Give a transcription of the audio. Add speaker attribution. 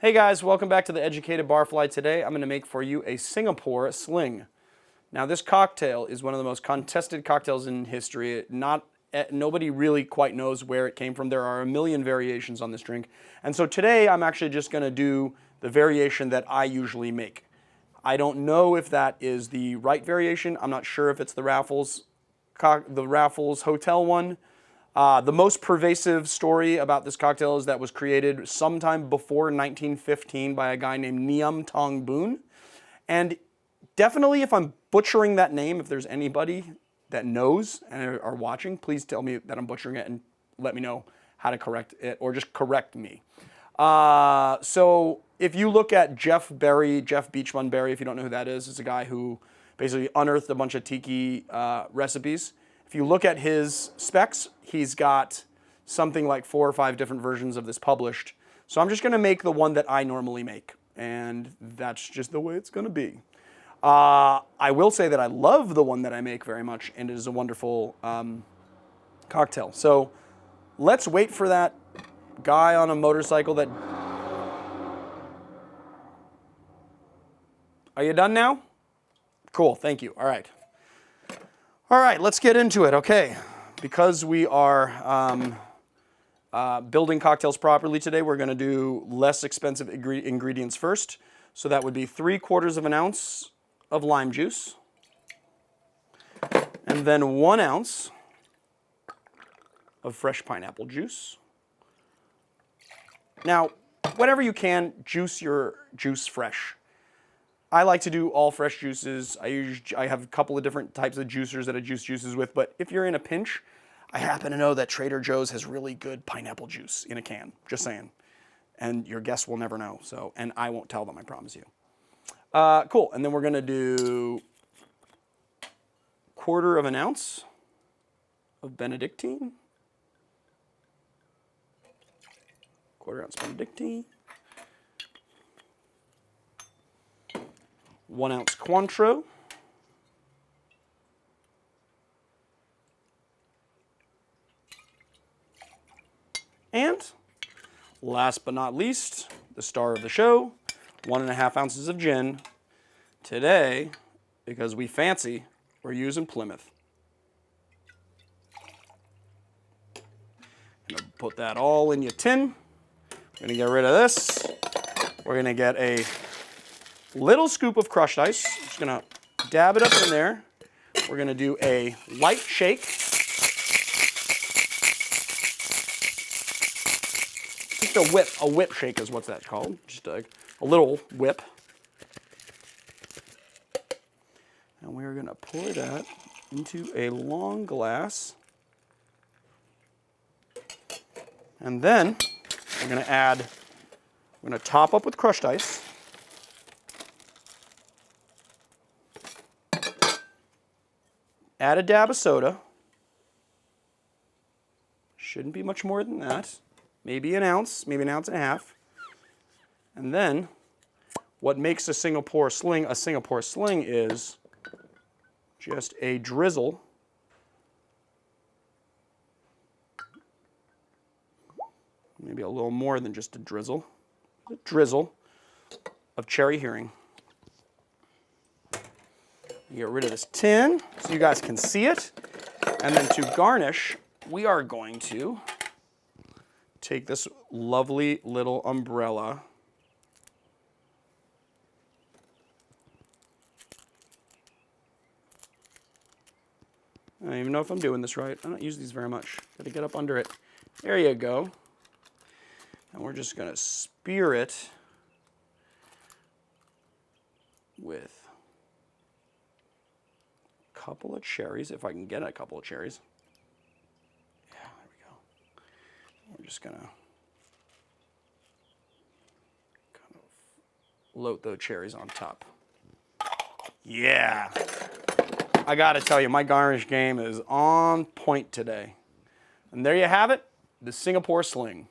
Speaker 1: Hey guys, welcome back to the Educated Barfly. Today I'm going to make for you a Singapore Sling. Now this cocktail is one of the most contested cocktails in history. Nobody really quite knows where it came from. There are a million variations on this drink. And so today I'm actually just going to do the variation that I usually make. I don't know if that is the right variation. I'm not sure if it's the Raffles Hotel one. The most pervasive story about this cocktail is that it was created sometime before 1915 by a guy named Ngiam Thong Boon. And definitely, if I'm butchering that name, if there's anybody that knows and are watching, please tell me that I'm butchering it and let me know how to correct it, or just correct me. So if you look at Jeff Beachman Berry, if you don't know who that is, it's a guy who basically unearthed a bunch of tiki recipes. If you look at his specs, he's got something like 4 or 5 different versions of this published. So I'm just going to make the one that I normally make, and that's just the way it's going to be. I will say that I love the one that I make very much, and it is a wonderful cocktail. So let's wait for that guy on a motorcycle that... Are you done now? Cool, thank you. All right. All right, let's get into it. Okay, because we are building cocktails properly today, we're going to do less expensive ingredients first. So that would be 3/4 of an ounce of lime juice, and then 1 ounce of fresh pineapple juice. Now, whenever you can, juice your juice fresh. I like to do all fresh juices. I have a couple of different types of juicers that I juice juices with, but if you're in a pinch, I happen to know that Trader Joe's has really good pineapple juice in a can, just saying. And your guests will never know, so, and I won't tell them, I promise you. Cool, and then we're gonna do 1/4 of an ounce of Benedictine. 1/4 ounce Benedictine. 1 ounce Cointreau. And last but not least, the star of the show, 1.5 ounces of gin. Today, because we fancy, we're using Plymouth. Gonna put that all in your tin. We're gonna get rid of this. We're gonna get a little scoop of crushed ice. I'm just gonna dab it up in there. We're gonna do a light shake. Just a whip shake is what that's called. Just a little whip. And we're gonna pour that into a long glass. And then we're gonna top up with crushed ice. Add a dab of soda. Shouldn't be much more than that. Maybe an ounce, maybe 1.5 ounces. And then, what makes a Singapore Sling is just a drizzle maybe a little more than just a drizzle of cherry herring. Get rid of this tin so you guys can see it. And then to garnish, we are going to take this lovely little umbrella. I don't even know if I'm doing this right. I don't use these very much. Got to get up under it. There you go. And we're just going to spear it with couple of cherries, if I can get a couple of cherries. Yeah, there we go. We're just gonna kind of load those cherries on top. Yeah. I gotta tell you, my garnish game is on point today. And there you have it, the Singapore Sling.